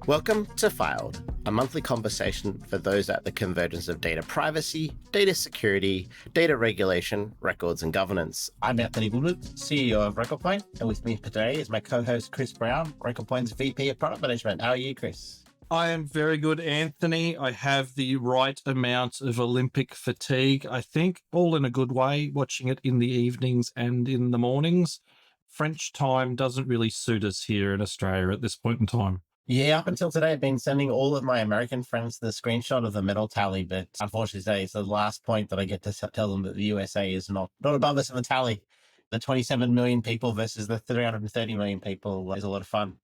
Welcome to Filed, a monthly conversation for those at the convergence of data privacy, data security, data regulation, records, and governance. I'm Anthony Woodward, CEO of RecordPoint, and with me today is my co-host Kris Brown, RecordPoint's VP of Product Management. How are you, Kris? I am very good, Anthony. I have the right amount of Olympic fatigue, I think, all in a good way, watching it in the evenings and in the mornings. French time doesn't really suit us here in Australia at this point in time. Yeah, up until today, I've been sending all of my American friends the screenshot of the medal tally, but unfortunately today is the last point that I get to tell them that the USA is not above us in the tally. The 27 million people versus the 330 million people is a lot of fun.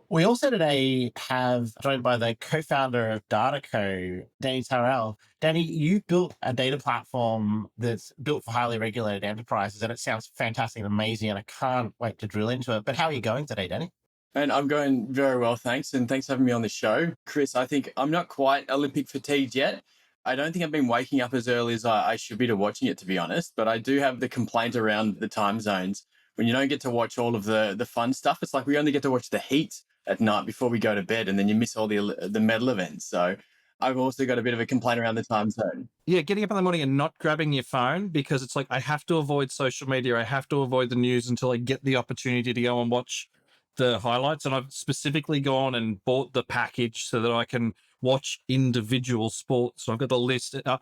We also today have joined by the co-founder of DataCo, Danny Tyrell. Danny, you built a data platform that's built for highly regulated enterprises, and it sounds fantastic and amazing, and I can't wait to drill into it. But how are you going today, Danny? And I'm going very well, thanks. And thanks for having me on the show. Kris, I think I'm not quite Olympic fatigued yet. I don't think I've been waking up as early as I should be to watching it, to be honest. But I do have the complaint around the time zones. When you don't get to watch all of the fun stuff, it's like we only get to watch the heat at night before we go to bed, and then you miss all the medal events. So I've also got a bit of a complaint around the time zone. Yeah, getting up in the morning and not grabbing your phone, because it's like I have to avoid social media. I have to avoid the news until I get the opportunity to go and watch the highlights. And I've specifically gone and bought the package so that I can watch individual sports. So I've got the list up.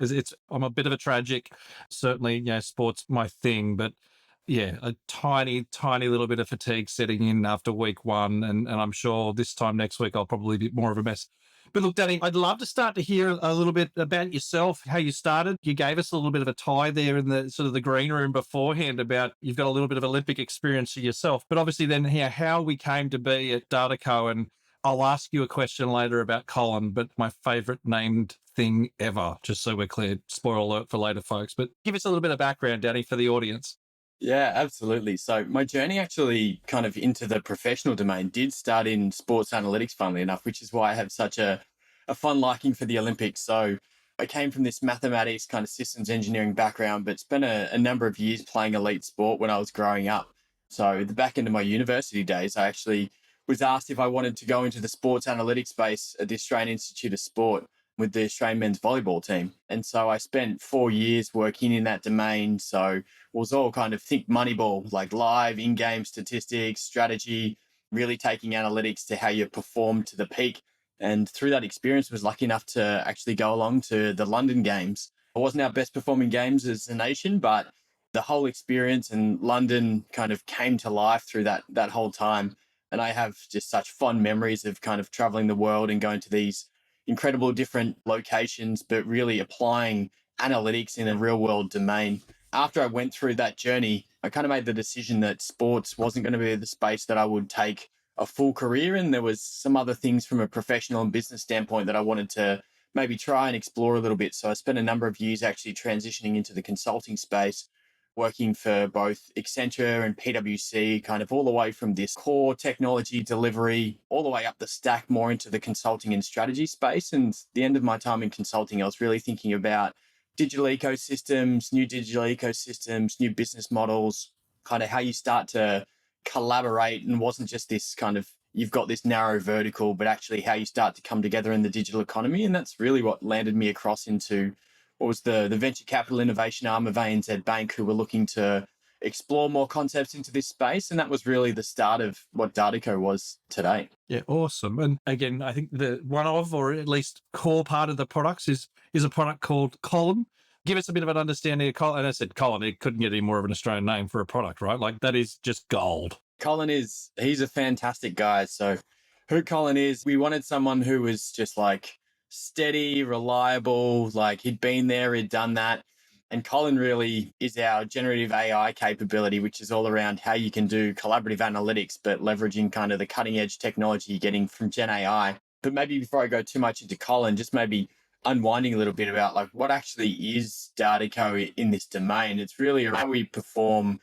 I'm a bit of a tragic, certainly, sport's my thing, but yeah, a tiny little bit of fatigue setting in after week one. And I'm sure this time next week, I'll probably be more of a mess. But look, Danny, I'd love to start to hear a little bit about yourself, how you started. You gave us a little bit of a tie there in the sort of the green room beforehand about you've got a little bit of Olympic experience yourself, but obviously then how we came to be at DataCo. And I'll ask you a question later about Colin, but my favorite named thing ever, just so we're clear, spoiler alert for later, folks. But give us a little bit of background, Danny, for the audience. Yeah, absolutely. So my journey actually kind of into the professional domain did start in sports analytics, funnily enough, which is why I have such a fun liking for the Olympics. So I came from this mathematics kind of systems engineering background, but spent a number of years playing elite sport when I was growing up. So at the back end of my university days, I actually was asked if I wanted to go into the sports analytics space at the Australian Institute of Sport with the Australian men's volleyball team. And so I spent 4 years working in that domain. So it was all kind of think Moneyball, like live in-game statistics, strategy, really taking analytics to how you perform to the peak. And through that experience, was lucky enough to actually go along to the London Games. It wasn't our best performing games as a nation, but the whole experience in London kind of came to life through that whole time. And I have just such fond memories of kind of traveling the world and going to these incredible different locations, but really applying analytics in a real world domain. After I went through that journey, I kind of made the decision that sports wasn't going to be the space that I would take a full career in. There was some other things from a professional and business standpoint that I wanted to maybe try and explore a little bit. So I spent a number of years actually transitioning into the consulting space, working for both Accenture and PwC, kind of all the way from this core technology delivery, all the way up the stack, more into the consulting and strategy space. And at the end of my time in consulting, I was really thinking about digital ecosystems, new business models, kind of how you start to collaborate, and wasn't just this kind of, you've got this narrow vertical, but actually how you start to come together in the digital economy. And that's really what landed me across into what was the venture capital innovation arm of ANZ Bank, who were looking to explore more concepts into this space. And that was really the start of what DataCo was today. Yeah, awesome. And again, I think the one of, or at least core part of the products is a product called Colin. Give us a bit of an understanding of Colin. And I said Colin, it couldn't get any more of an Australian name for a product, right? Like that is just gold. Colin he's a fantastic guy. So who Colin is, we wanted someone who was just like steady, reliable, like he'd been there, he'd done that. And Colin really is our generative AI capability, which is all around how you can do collaborative analytics, but leveraging kind of the cutting edge technology you're getting from Gen AI. But maybe before I go too much into Colin, just maybe unwinding a little bit about like what actually is DataCo in this domain. It's really how we perform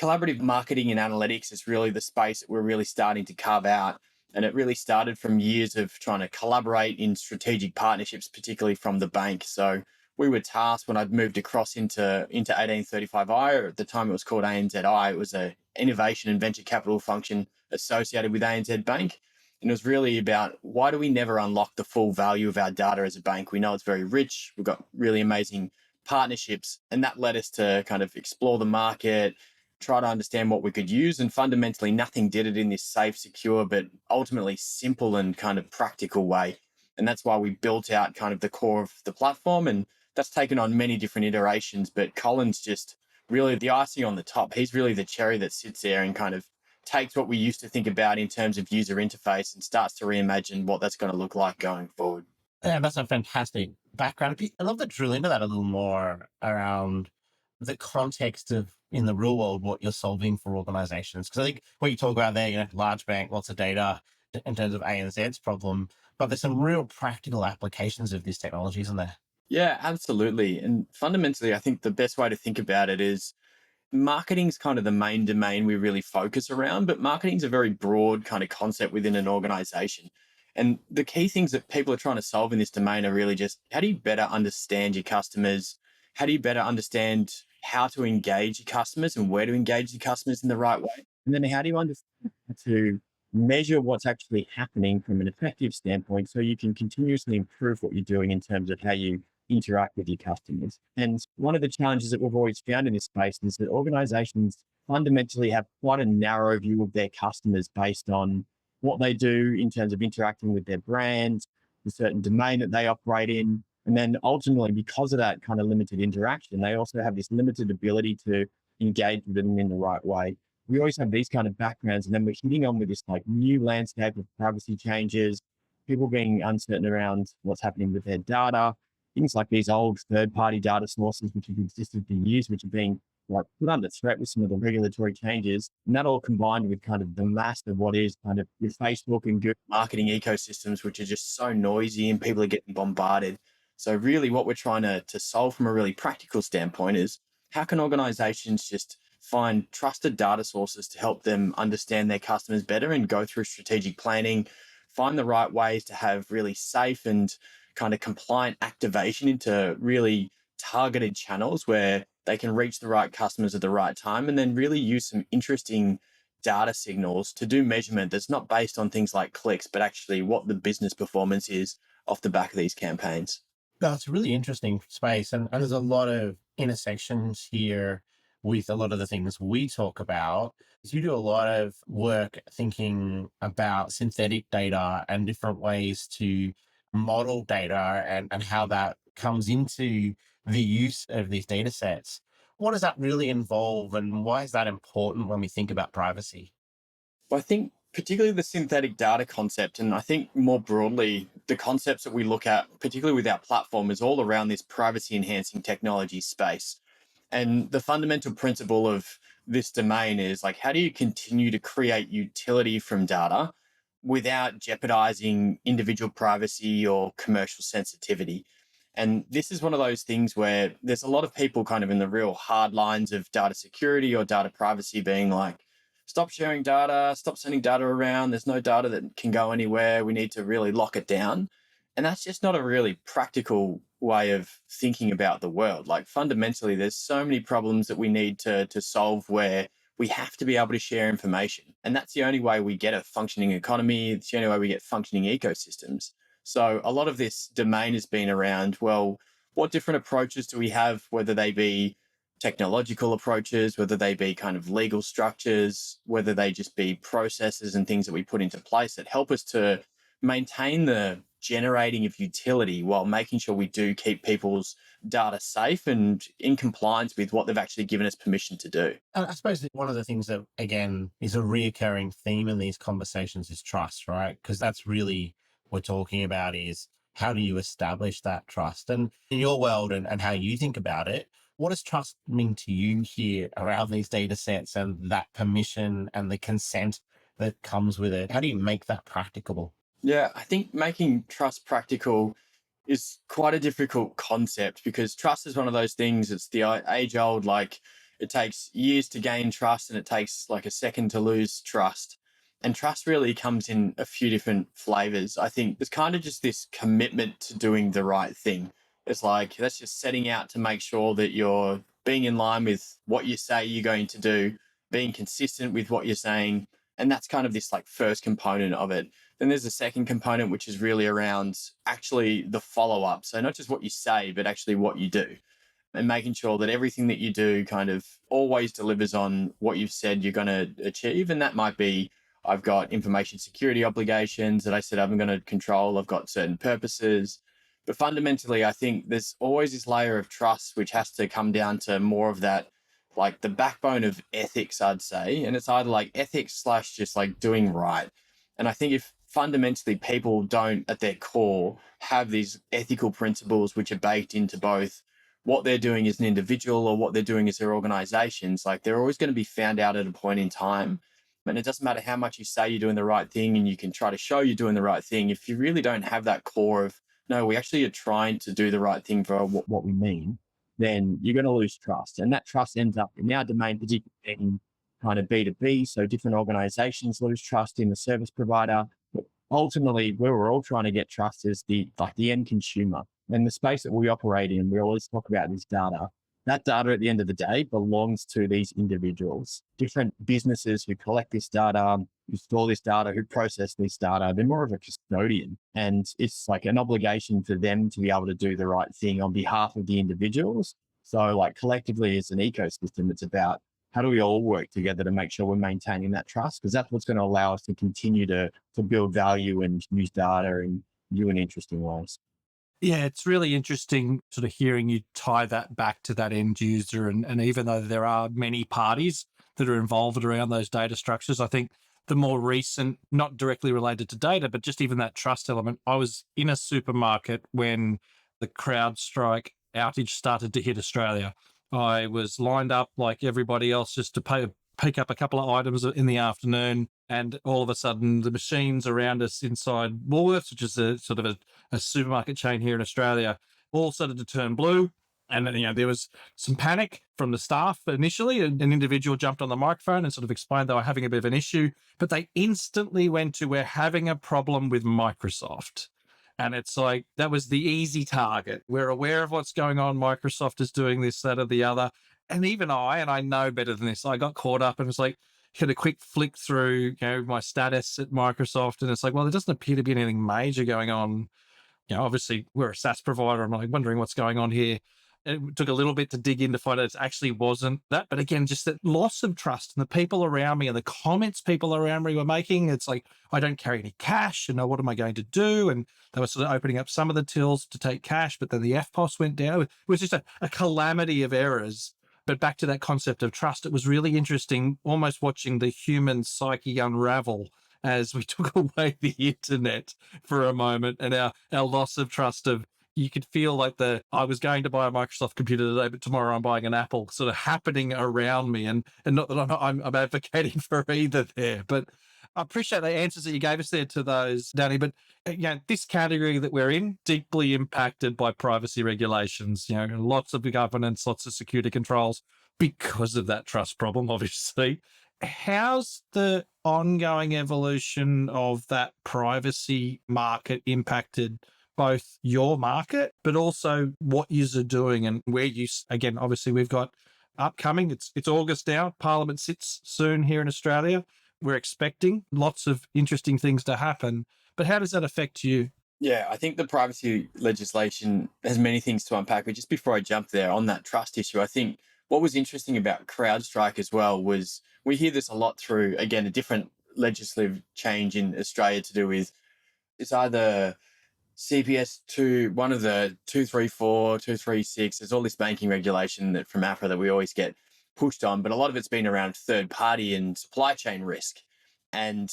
collaborative marketing and analytics is really the space that we're really starting to carve out. And it really started from years of trying to collaborate in strategic partnerships, particularly from the bank. So we were tasked when I'd moved across into 1835i, or at the time it was called ANZI. It was an innovation and venture capital function associated with ANZ Bank. And it was really about, why do we never unlock the full value of our data as a bank? We know it's very rich. We've got really amazing partnerships. And that led us to kind of explore the market, try to understand what we could use. And fundamentally, nothing did it in this safe, secure, but ultimately simple and kind of practical way. And that's why we built out kind of the core of the platform. And that's taken on many different iterations. But Colin's just really the icing on the top. He's really the cherry that sits there and kind of takes what we used to think about in terms of user interface and starts to reimagine what that's going to look like going forward. Yeah, that's a fantastic background. I'd love to drill into that a little more around the context of, in the real world, what you're solving for organizations. Because I think what you talk about there, large bank, lots of data in terms of ANZ's problem, but there's some real practical applications of this technology, isn't there? Yeah, absolutely. And fundamentally, I think the best way to think about it is marketing's kind of the main domain we really focus around, but marketing's a very broad kind of concept within an organization. And the key things that people are trying to solve in this domain are really just, how do you better understand your customers? How do you better understand how to engage your customers and where to engage your customers in the right way? And then how do you understand how to measure what's actually happening from an effective standpoint so you can continuously improve what you're doing in terms of how you interact with your customers? And one of the challenges that we've always found in this space is that organizations fundamentally have quite a narrow view of their customers based on what they do in terms of interacting with their brands, the certain domain that they operate in. And then ultimately, because of that kind of limited interaction, they also have this limited ability to engage with them in the right way. We always have these kind of backgrounds, and then we're hitting on with this like new landscape of privacy changes, people being uncertain around what's happening with their data, things like these old third-party data sources which have existed for years, which are being like put under threat with some of the regulatory changes. And that all combined with kind of the mass of what is kind of your Facebook and Google marketing ecosystems, which are just so noisy and people are getting bombarded. So really what we're trying to solve from a really practical standpoint is, how can organizations just find trusted data sources to help them understand their customers better and go through strategic planning, find the right ways to have really safe and kind of compliant activation into really targeted channels where they can reach the right customers at the right time, and then really use some interesting data signals to do measurement that's not based on things like clicks, but actually what the business performance is off the back of these campaigns. That's a really interesting space. And there's a lot of intersections here with a lot of the things we talk about. You do a lot of work thinking about synthetic data and different ways to model data and how that comes into the use of these data sets. What does that really involve, and why is that important when we think about privacy? Well, I think particularly the synthetic data concept, and I think more broadly, the concepts that we look at, particularly with our platform, is all around this privacy enhancing technology space. And the fundamental principle of this domain is like, how do you continue to create utility from data without jeopardizing individual privacy or commercial sensitivity? And this is one of those things where there's a lot of people kind of in the real hard lines of data security or data privacy being like, stop sharing data, stop sending data around. There's no data that can go anywhere. We need to really lock it down. And that's just not a really practical way of thinking about the world. Like fundamentally, there's so many problems that we need to solve where we have to be able to share information. And that's the only way we get a functioning economy. It's the only way we get functioning ecosystems. So a lot of this domain has been around, well, what different approaches do we have, whether they be technological approaches, whether they be kind of legal structures, whether they just be processes and things that we put into place that help us to maintain the generating of utility while making sure we do keep people's data safe and in compliance with what they've actually given us permission to do. And I suppose that one of the things that, again, is a reoccurring theme in these conversations is trust, right? Because that's really what we're talking about, is how do you establish that trust? And in your world and how you think about it, what does trust mean to you here around these data sets and that permission and the consent that comes with it? How do you make that practicable? Yeah, I think making trust practical is quite a difficult concept because trust is one of those things. It's the age old, like it takes years to gain trust and it takes like a second to lose trust. And trust really comes in a few different flavors. I think there's kind of just this commitment to doing the right thing. It's like, that's just setting out to make sure that you're being in line with what you say you're going to do, being consistent with what you're saying. And that's kind of this like first component of it. Then there's a second component, which is really around actually the follow-up. So not just what you say, but actually what you do, and making sure that everything that you do kind of always delivers on what you've said you're going to achieve. And that might be, I've got information security obligations that I said I'm going to control. I've got certain purposes. But fundamentally, I think there's always this layer of trust, which has to come down to more of that, like the backbone of ethics, I'd say. And it's either like ethics / just like doing right. And I think if fundamentally people don't at their core have these ethical principles, which are baked into both what they're doing as an individual or what they're doing as their organizations, like they're always going to be found out at a point in time. And it doesn't matter how much you say you're doing the right thing and you can try to show you're doing the right thing. If you really don't have that core of, no, we actually are trying to do the right thing for what we mean, then you're going to lose trust. And that trust ends up in our domain, particularly in kind of B2B. So different organizations lose trust in the service provider. But ultimately, where we're all trying to get trust is the end consumer. And the space that we operate in, we always talk about this data. That data at the end of the day belongs to these individuals, different businesses who collect this data, who store this data, who process this data. They're more of a custodian. And it's like an obligation for them to be able to do the right thing on behalf of the individuals. So like collectively as an ecosystem, it's about how do we all work together to make sure we're maintaining that trust? Because that's what's going to allow us to continue to build value and use data in new and interesting ways. Yeah, it's really interesting sort of hearing you tie that back to that end user. And even though there are many parties that are involved around those data structures, I think the more recent, not directly related to data, but just even that trust element. I was in a supermarket when the CrowdStrike outage started to hit Australia. I was lined up like everybody else just to pick up a couple of items in the afternoon. And all of a sudden, the machines around us inside Woolworths, which is a sort of a supermarket chain here in Australia, all started to turn blue. And then, there was some panic from the staff initially. An individual jumped on the microphone and sort of explained they were having a bit of an issue, but they instantly went to, we're having a problem with Microsoft. And it's like, that was the easy target. We're aware of what's going on. Microsoft is doing this, that, or the other. And even I know better than this, I got caught up and was like, had a quick flick through, my status at Microsoft. And it's like, well, there doesn't appear to be anything major going on. Obviously we're a SaaS provider. I'm like wondering what's going on here. It took a little bit to dig in to find out it actually wasn't that. But again, just that loss of trust and the people around me and the comments people around me were making. It's like, I don't carry any cash and what am I going to do? And they were sort of opening up some of the tills to take cash, but then the FPOS went down. It was just a calamity of errors. But back to that concept of trust, it was really interesting, almost watching the human psyche unravel as we took away the internet for a moment, and our loss of trust of, you could feel like I was going to buy a Microsoft computer today, but tomorrow I'm buying an Apple sort of happening around me. And not that I'm advocating for either there, but I appreciate the answers that you gave us there to those, Danny. But this category that we're in, deeply impacted by privacy regulations, lots of governance, lots of security controls because of that trust problem, obviously. How's the ongoing evolution of that privacy market impacted both your market, but also what you're doing and where again, obviously we've got upcoming, it's August now, Parliament sits soon here in Australia. We're expecting lots of interesting things to happen, but how does that affect you? Yeah, I think the privacy legislation has many things to unpack. But just before I jump there on that trust issue, I think what was interesting about CrowdStrike as well was we hear this a lot through, again, a different legislative change in Australia to do with, it's either CPS 2, one of the 234, 236, there's all this banking regulation that from APRA that we always get pushed on, but a lot of it's been around third party and supply chain risk. And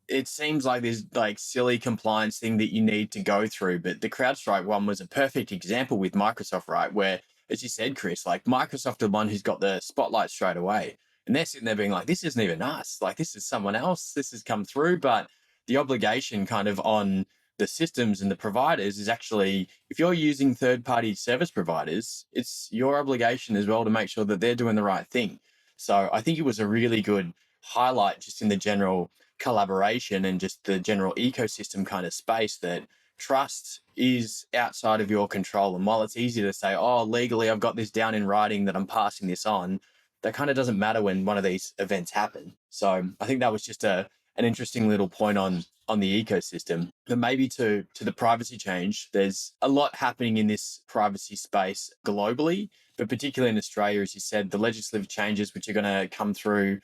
it seems like there's like silly compliance thing that you need to go through. But the CrowdStrike one was a perfect example with Microsoft, right? Where, as you said, Kris, like Microsoft are the one who's got the spotlight straight away. And they're sitting there being like, this isn't even us. Like, this is someone else. This has come through. But the obligation kind of on the systems and the providers is actually, if you're using third-party service providers, it's your obligation as well to make sure that they're doing the right thing. So I think it was a really good highlight just in the general collaboration and just the general ecosystem kind of space that trust is outside of your control. And while it's easy to say, oh, legally, I've got this down in writing that I'm passing this on, that kind of doesn't matter when one of these events happen. So I think that was just an an interesting little point on the ecosystem. But maybe to the privacy change, there's a lot happening in this privacy space globally, but particularly in Australia, as you said, the legislative changes which are going to come through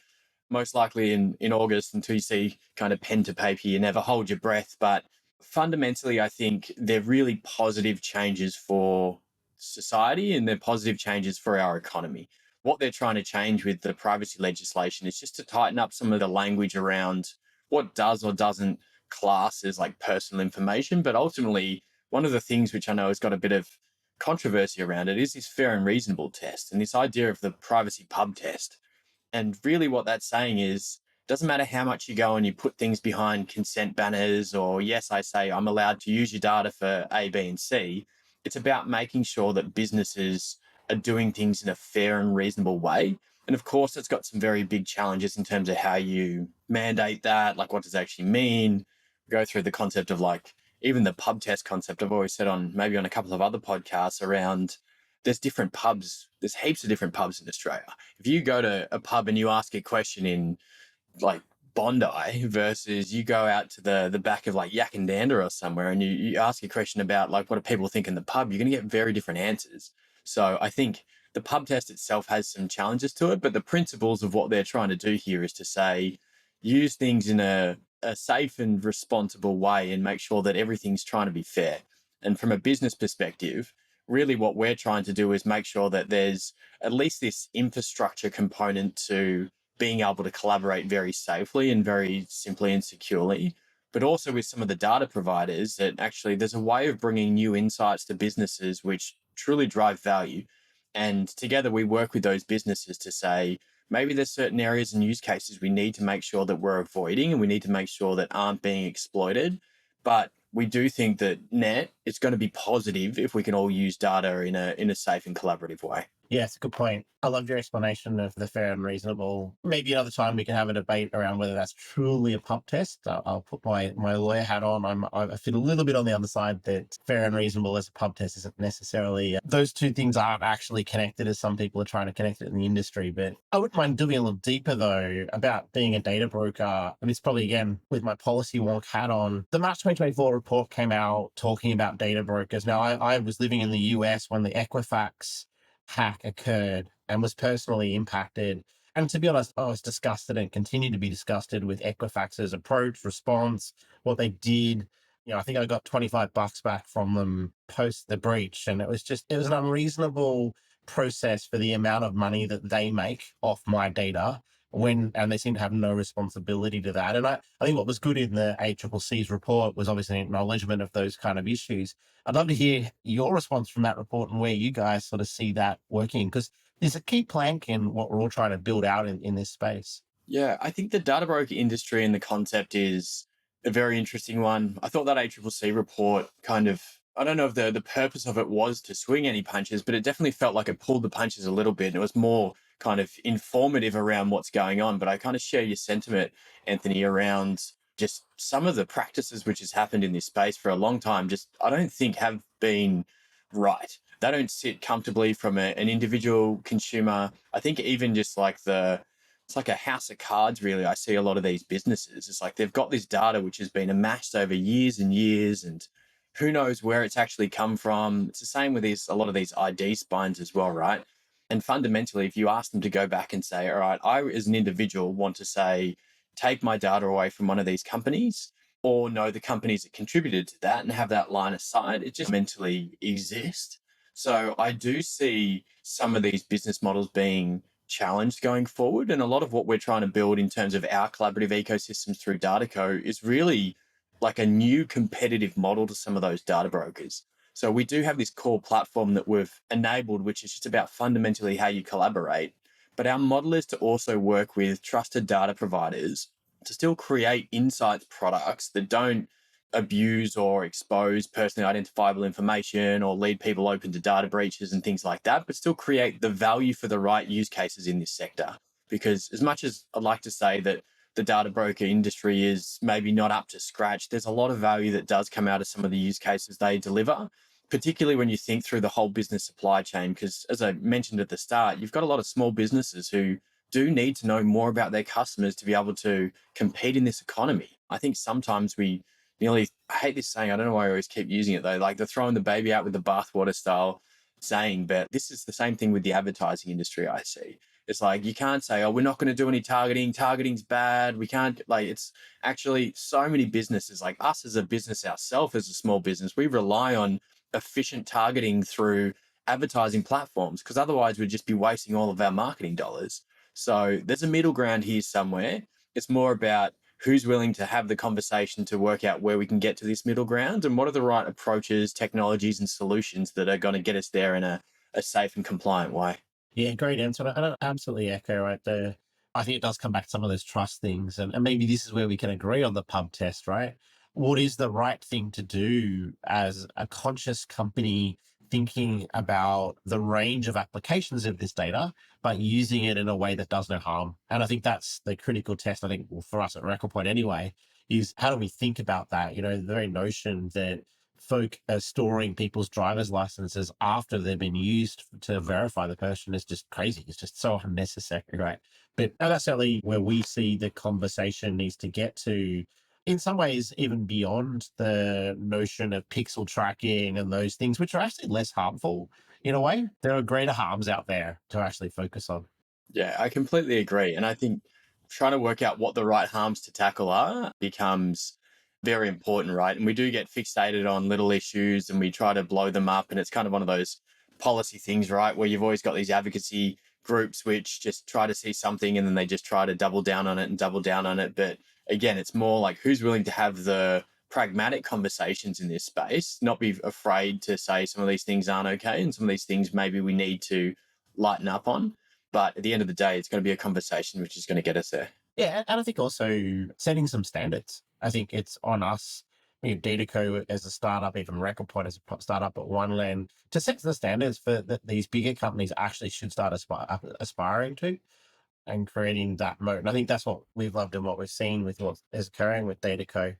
most likely in August. Until you see kind of pen to paper, you never hold your breath. But fundamentally, I think they're really positive changes for society and they're positive changes for our economy. What they're trying to change with the privacy legislation is just to tighten up some of the language around what does or doesn't class as like personal information. But ultimately, one of the things which I know has got a bit of controversy around it is this fair and reasonable test and this idea of the privacy pub test. And really what that's saying is, doesn't matter how much you go and you put things behind consent banners or yes, I say I'm allowed to use your data for A, B, and C. It's about making sure that businesses are doing things in a fair and reasonable way. And of course, it's got some very big challenges in terms of how you mandate that, like what does it actually mean? Go through the concept of like even the pub test concept I've always said on maybe on a couple of other podcasts around there's different pubs. There's heaps of different pubs in Australia. If you go to a pub and you ask a question in like Bondi versus you go out to the back of like Yakandanda or somewhere and you ask a question about like what do people think in the pub, you're going to get very different answers. So I think the pub test itself has some challenges to it, but the principles of what they're trying to do here is to say use things in a safe and responsible way and make sure that everything's trying to be fair. And from a business perspective, really what we're trying to do is make sure that there's at least this infrastructure component to being able to collaborate very safely and very simply and securely, but also with some of the data providers that actually there's a way of bringing new insights to businesses which truly drive value. And together we work with those businesses to say, maybe there's certain areas and use cases we need to make sure that we're avoiding and we need to make sure that aren't being exploited. But we do think that net it's going to be positive if we can all use data in a safe and collaborative way. Yeah, it's a good point. I loved your explanation of the fair and reasonable. Maybe another time we can have a debate around whether that's truly a pub test. I'll put my lawyer hat on. I feel a little bit on the other side that fair and reasonable as a pub test isn't necessarily. Those two things aren't actually connected as some people are trying to connect it in the industry. But I wouldn't mind digging a little deeper though about being a data broker. And it's probably again with my policy wonk hat on. The March 2024 report came out talking about data brokers. Now I was living in the US when the Equifax hack occurred and was personally impacted. And to be honest, I was disgusted and continue to be disgusted with Equifax's approach, response, what they did. I think I got $25 back from them post the breach. And it was an unreasonable process for the amount of money that they make off my data and they seem to have no responsibility to that. And I think what was good in the ACCC's report was obviously an acknowledgement of those kind of issues. I'd love to hear your response from that report and where you guys sort of see that working, because there's a key plank in what we're all trying to build out in this space. Yeah, I think the data broker industry and the concept is a very interesting one. I thought that ACCC report kind of, I don't know if the purpose of it was to swing any punches, but it definitely felt like it pulled the punches a little bit. And it was more kind of informative around what's going on. But I kind of share your sentiment, Anthony, around just some of the practices which has happened in this space for a long time, just I don't think have been right. They don't sit comfortably from an individual consumer. I think even just like it's like a house of cards, really. I see a lot of these businesses. It's like they've got this data which has been amassed over years and years, and who knows where it's actually come from. It's the same with a lot of these ID spines as well, right? And fundamentally, if you ask them to go back and say, all right, I as an individual want to say, take my data away from one of these companies, or know the companies that contributed to that and have that line of sight, it just mentally exists. So I do see some of these business models being challenged going forward. And a lot of what we're trying to build in terms of our collaborative ecosystems through DataCo is really like a new competitive model to some of those data brokers. So we do have this core platform that we've enabled, which is just about fundamentally how you collaborate. But our model is to also work with trusted data providers to still create insights products that don't abuse or expose personally identifiable information or lead people open to data breaches and things like that, but still create the value for the right use cases in this sector. Because as much as I'd like to say that the data broker industry is maybe not up to scratch, there's a lot of value that does come out of some of the use cases they deliver, particularly when you think through the whole business supply chain. Because as I mentioned at the start, you've got a lot of small businesses who do need to know more about their customers to be able to compete in this economy. I think sometimes we nearly, I hate this saying, I don't know why I always keep using it though, like they're throwing the baby out with the bathwater style saying, but this is the same thing with the advertising industry I see. It's like, you can't say, oh, we're not going to do any targeting. Targeting's bad. We can't, like, it's actually so many businesses, like us as a business ourselves, as a small business, we rely on efficient targeting through advertising platforms, because otherwise we'd just be wasting all of our marketing dollars. So there's a middle ground here somewhere. It's more about who's willing to have the conversation to work out where we can get to this middle ground and what are the right approaches, technologies, and solutions that are going to get us there in a safe and compliant way. Yeah, great answer. And I absolutely echo right there. I think it does come back to some of those trust things. And maybe this is where we can agree on the pub test, right? What is the right thing to do as a conscious company thinking about the range of applications of this data, but using it in a way that does no harm? And I think that's the critical test, I think, for us at RecordPoint anyway, is how do we think about that? The very notion that folk are storing people's driver's licenses after they've been used to verify the person is just crazy. It's just so unnecessary, right? But that's certainly where we see the conversation needs to get to, in some ways, even beyond the notion of pixel tracking and those things, which are actually less harmful in a way. There are greater harms out there to actually focus on. Yeah, I completely agree. And I think trying to work out what the right harms to tackle are becomes very important, right? And we do get fixated on little issues and we try to blow them up. And it's kind of one of those policy things, right? Where you've always got these advocacy groups which just try to see something and then they just try to double down on it and double down on it. But again, it's more like who's willing to have the pragmatic conversations in this space, not be afraid to say some of these things aren't okay and some of these things maybe we need to lighten up on. But at the end of the day, it's going to be a conversation which is going to get us there. Yeah, and I think also setting some standards. I think it's on us, DataCo as a startup, even RecordPoint as a startup at One Land, to set the standards for that these bigger companies actually should start aspiring to and creating that moat. And I think that's what we've loved and what we've seen with what is occurring with DataCo.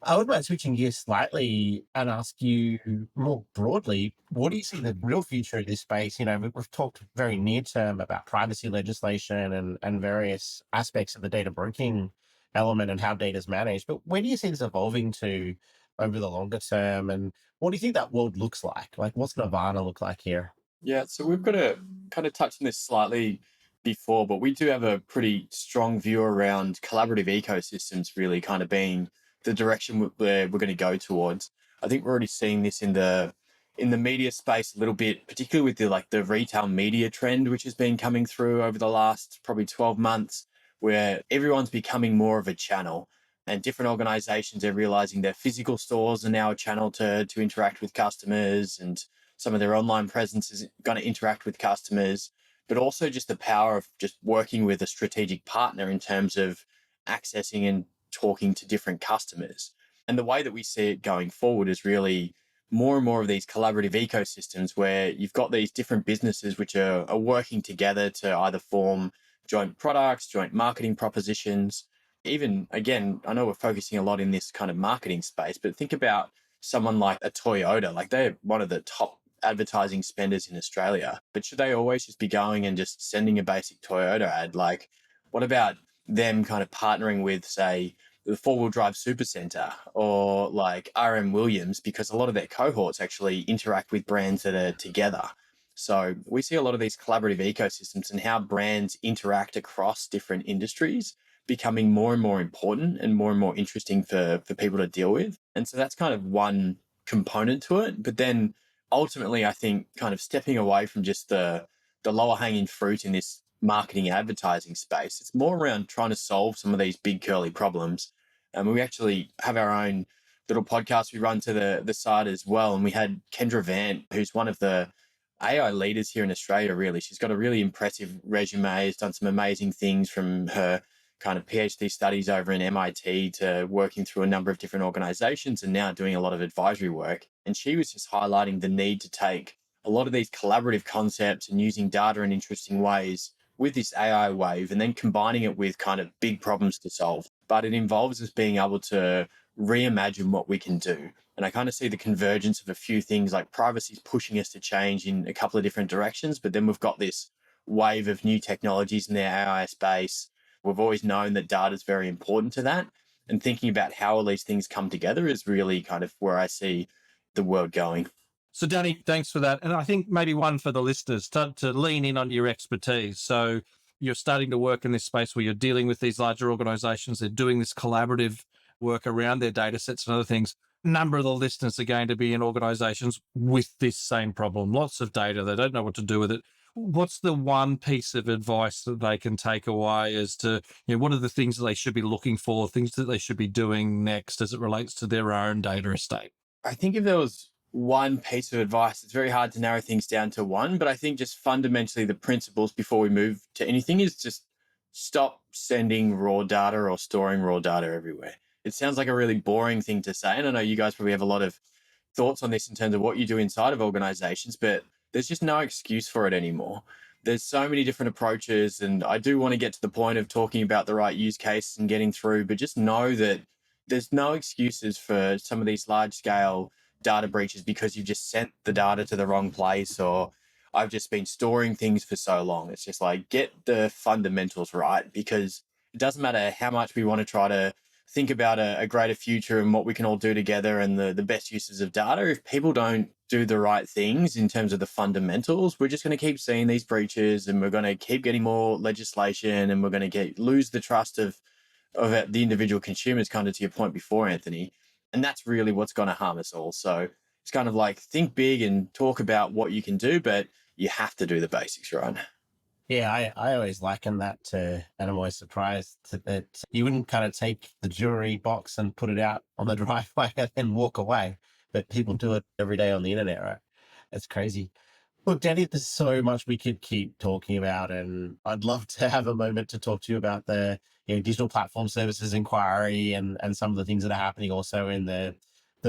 I would mind switching gears slightly and ask you more broadly, what do you see the real future of this space? We've talked very near term about privacy legislation and various aspects of the data broking element and how data is managed. But where do you see this evolving to over the longer term? And what do you think that world looks like? Like, what's Nirvana look like here? Yeah, so we've got to kind of touch on this slightly before, but we do have a pretty strong view around collaborative ecosystems really kind of being the direction where we're going to go towards. I think we're already seeing this in the media space a little bit, particularly with the retail media trend, which has been coming through over the last probably 12 months, where everyone's becoming more of a channel and different organizations are realizing their physical stores are now a channel to interact with customers, and some of their online presence is going to interact with customers, but also just the power of just working with a strategic partner in terms of accessing and talking to different customers. And the way that we see it going forward is really more and more of these collaborative ecosystems where you've got these different businesses which are working together to either form joint products, joint marketing propositions. Even, again, I know we're focusing a lot in this kind of marketing space, but think about someone like a Toyota. Like, they're one of the top advertising spenders in Australia, but should they always just be going and just sending a basic Toyota ad? Like, what about them kind of partnering with, say, the four-wheel drive supercenter or like RM Williams, because a lot of their cohorts actually interact with brands that are together. So we see a lot of these collaborative ecosystems and how brands interact across different industries becoming more and more important and more interesting for people to deal with. And so that's kind of one component to it. But then ultimately, I think kind of stepping away from just the lower hanging fruit in this marketing and advertising space, it's more around trying to solve some of these big curly problems. And we actually have our own little podcast we run to the side as well. And we had Kendra Vant, who's one of the AI leaders here in Australia, really. She's got a really impressive resume, has done some amazing things from her kind of PhD studies over in MIT to working through a number of different organizations and now doing a lot of advisory work. And she was just highlighting the need to take a lot of these collaborative concepts and using data in interesting ways with this AI wave and then combining it with kind of big problems to solve. But it involves us being able to reimagine what we can do. And I kind of see the convergence of a few things, like privacy is pushing us to change in a couple of different directions, but then we've got this wave of new technologies in the AI space. We've always known that data is very important to that. And thinking about how all these things come together is really kind of where I see the world going. So, Danny, thanks for that. And I think maybe one for the listeners to lean in on your expertise. So you're starting to work in this space where you're dealing with these larger organizations. They're doing this collaborative work around their data sets and other things. A number of the listeners are going to be in organizations with this same problem. Lots of data. They don't know what to do with it. What's the one piece of advice that they can take away as to, what are the things that they should be looking for, things that they should be doing next as it relates to their own data estate? I think if there was one piece of advice, it's very hard to narrow things down to one, but I think just fundamentally the principles before we move to anything is just stop sending raw data or storing raw data everywhere. It sounds like a really boring thing to say, and I know you guys probably have a lot of thoughts on this in terms of what you do inside of organizations, but there's just no excuse for it anymore. There's so many different approaches, and I do want to get to the point of talking about the right use case and getting through, but just know that there's no excuses for some of these large scale data breaches because you've just sent the data to the wrong place, or I've just been storing things for so long. It's just like, get the fundamentals right, because it doesn't matter how much we want to try to think about a greater future and what we can all do together and the best uses of data. If people don't do the right things in terms of the fundamentals, we're just going to keep seeing these breaches, and we're going to keep getting more legislation, and we're going to lose the trust of the individual consumers, kind of to your point before, Anthony. And that's really what's going to harm us all. So it's kind of like, think big and talk about what you can do, but you have to do the basics, right? Yeah, I always liken that to, and I'm always surprised that you wouldn't kind of take the jewelry box and put it out on the driveway and walk away. But people do it every day on the internet, right? It's crazy. Look, Danny, there's so much we could keep talking about, and I'd love to have a moment to talk to you about the digital platform services inquiry and some of the things that are happening also in the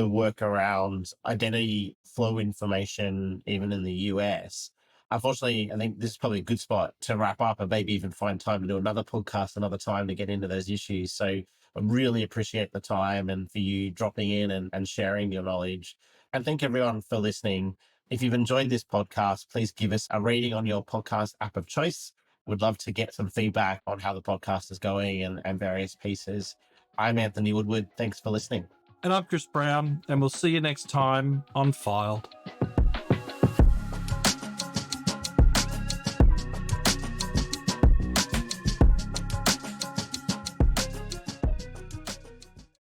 work around identity flow information, even in the US. Unfortunately, I think this is probably a good spot to wrap up and maybe even find time to do another podcast another time to get into those issues. So I really appreciate the time and for you dropping in and sharing your knowledge. And thank everyone for listening. If you've enjoyed this podcast, please give us a rating on your podcast app of choice. We'd love to get some feedback on how the podcast is going and various pieces. I'm Anthony Woodward. Thanks for listening. And I'm Kris Brown, and we'll see you next time on Filed.